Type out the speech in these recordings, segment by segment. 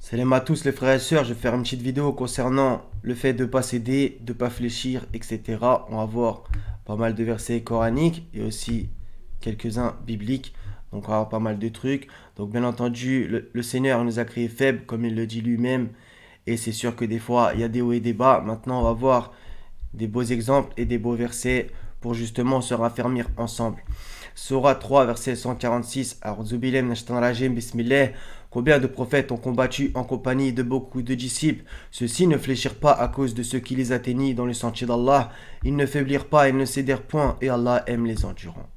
Salam à tous les frères et sœurs, je vais faire une petite vidéo concernant le fait de ne pas céder, de ne pas fléchir, etc. On va voir pas mal de versets coraniques et aussi quelques-uns bibliques. Donc on va voir pas mal de trucs. Donc bien entendu, le Seigneur nous a créés faibles, comme il le dit lui-même. Et c'est sûr que des fois, il y a des hauts et des bas. Maintenant, on va voir des beaux exemples et des beaux versets pour justement se raffermir ensemble. Surah 3, verset 146. Bismillah. Combien de prophètes ont combattu en compagnie de beaucoup de disciples? Ceux-ci ne fléchirent pas à cause de ce qui les atteignit dans le sentier d'Allah. Ils ne faiblirent pas, ils ne cédèrent point, et Allah aime les endurants.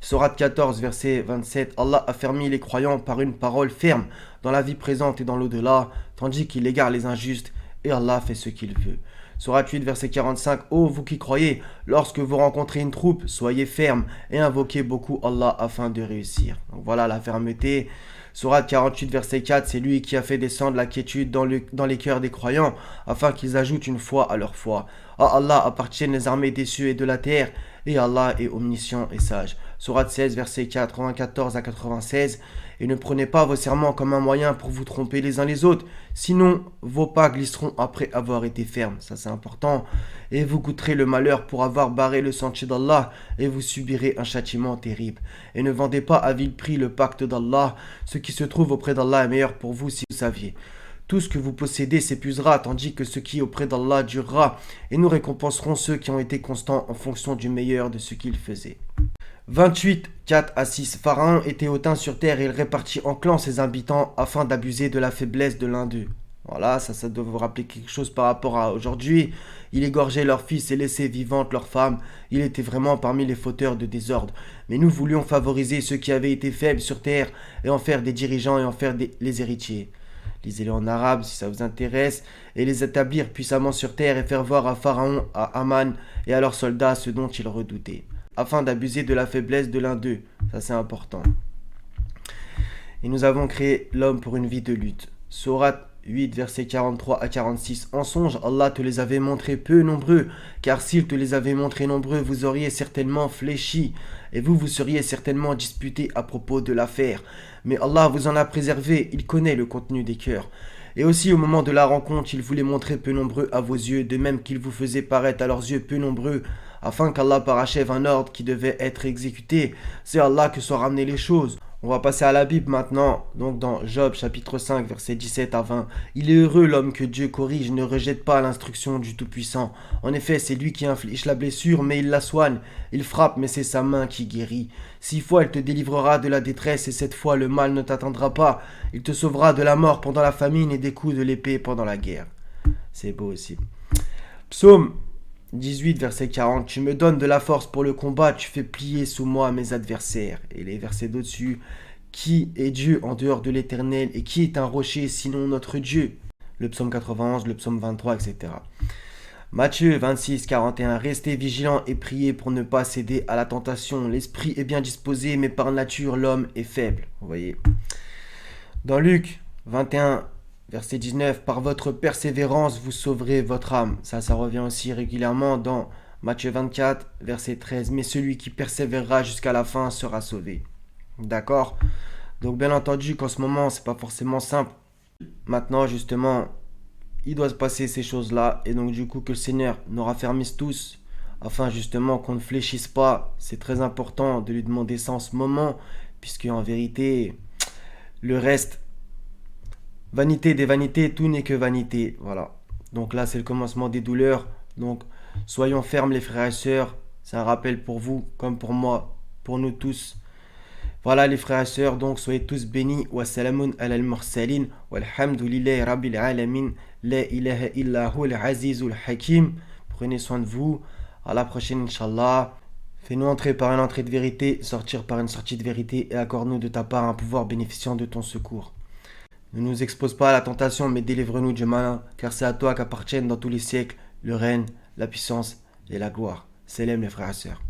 Sourate 14, verset 27. Allah a fermé les croyants par une parole ferme dans la vie présente et dans l'au-delà, tandis qu'il égare les injustes, et Allah fait ce qu'il veut. Sourate 8, verset 45. Ô vous qui croyez, lorsque vous rencontrez une troupe, soyez fermes et invoquez beaucoup Allah afin de réussir. Donc voilà la fermeté. Sourate 48, verset 4, c'est lui qui a fait descendre la quiétude dans les cœurs des croyants, afin qu'ils ajoutent une foi à leur foi. À Allah appartiennent les armées des cieux et de la terre, et Allah est omniscient et sage. Sourate 16, verset 94 à 96, et ne prenez pas vos serments comme un moyen pour vous tromper les uns les autres, sinon vos pas glisseront après avoir été fermes, ça c'est important, et vous goûterez le malheur pour avoir barré le sentier d'Allah, et vous subirez un châtiment terrible. Et ne vendez pas à vil prix le pacte d'Allah, ce qui se trouve auprès d'Allah est meilleur pour vous si vous saviez. Tout ce que vous possédez s'épuisera, tandis que ce qui est auprès d'Allah durera, et nous récompenserons ceux qui ont été constants en fonction du meilleur de ce qu'ils faisaient. 28, 4 à 6. Pharaon était hautain sur terre et il répartit en clans ses habitants afin d'abuser de la faiblesse de l'un d'eux. Voilà, ça doit vous rappeler quelque chose par rapport à aujourd'hui. Il égorgeait leurs fils et laissait vivantes leurs femmes. Il était vraiment parmi les fauteurs de désordre. Mais nous voulions favoriser ceux qui avaient été faibles sur terre et en faire des dirigeants et en faire les héritiers. Lisez-le en arabe si ça vous intéresse. Et les établir puissamment sur terre et faire voir à Pharaon, à Aman et à leurs soldats ce dont ils redoutaient, afin d'abuser de la faiblesse de l'un d'eux. Ça c'est important. Et nous avons créé l'homme pour une vie de lutte. Sourate 8, versets 43 à 46. En songe, Allah te les avait montrés peu nombreux, car s'il te les avait montrés nombreux, vous auriez certainement fléchi, et vous seriez certainement disputé à propos de l'affaire. Mais Allah vous en a préservé, il connaît le contenu des cœurs. Et aussi au moment de la rencontre, il vous les montrait peu nombreux à vos yeux, de même qu'il vous faisait paraître à leurs yeux peu nombreux, afin qu'Allah parachève un ordre qui devait être exécuté. C'est Allah que sont ramenées les choses. On va passer à la Bible maintenant, donc dans Job chapitre 5 versets 17 à 20. Il est heureux l'homme que Dieu corrige, ne rejette pas l'instruction du Tout-Puissant. En effet, c'est lui qui inflige la blessure, mais il la soigne. Il frappe, mais c'est sa main qui guérit. 6 fois il te délivrera de la détresse, et 7 fois le mal ne t'atteindra pas. Il te sauvera de la mort pendant la famine et des coups de l'épée pendant la guerre. C'est beau aussi. Psaume 18, verset 40. Tu me donnes de la force pour le combat, tu fais plier sous moi mes adversaires. Et les versets d'au-dessus. Qui est Dieu en dehors de l'Éternel et qui est un rocher sinon notre Dieu? Le psaume 91, le psaume 23, etc. Matthieu 26, 41. Restez vigilants et priez pour ne pas céder à la tentation. L'esprit est bien disposé, mais par nature l'homme est faible. Vous voyez. Dans Luc 21, verset 19, par votre persévérance, vous sauverez votre âme. Ça revient aussi régulièrement dans Matthieu 24, verset 13. Mais celui qui persévérera jusqu'à la fin sera sauvé. D'accord? Donc bien entendu qu'en ce moment, c'est pas forcément simple. Maintenant, justement, il doit se passer ces choses-là. Et donc du coup, que le Seigneur nous raffermisse tous, afin justement qu'on ne fléchisse pas. C'est très important de lui demander ça en ce moment, puisque en vérité, le reste, vanité des vanités, tout n'est que vanité. Voilà. Donc là, c'est le commencement des douleurs. Donc, soyons fermes les frères et sœurs. C'est un rappel pour vous, comme pour moi, pour nous tous. Voilà les frères et sœurs, donc soyez tous bénis. Wa salamun ala al-mursalin. Walhamdulillahi rabbil alamin. La ilaha illa hu al-azizul hakim. Prenez soin de vous. À la prochaine, Inch'Allah. Fais-nous entrer par une entrée de vérité, sortir par une sortie de vérité, et accorde-nous de ta part un pouvoir bénéficiant de ton secours. Ne nous expose pas à la tentation, mais délivre-nous du malin, car c'est à toi qu'appartiennent dans tous les siècles le règne, la puissance et la gloire. Salam les frères et sœurs.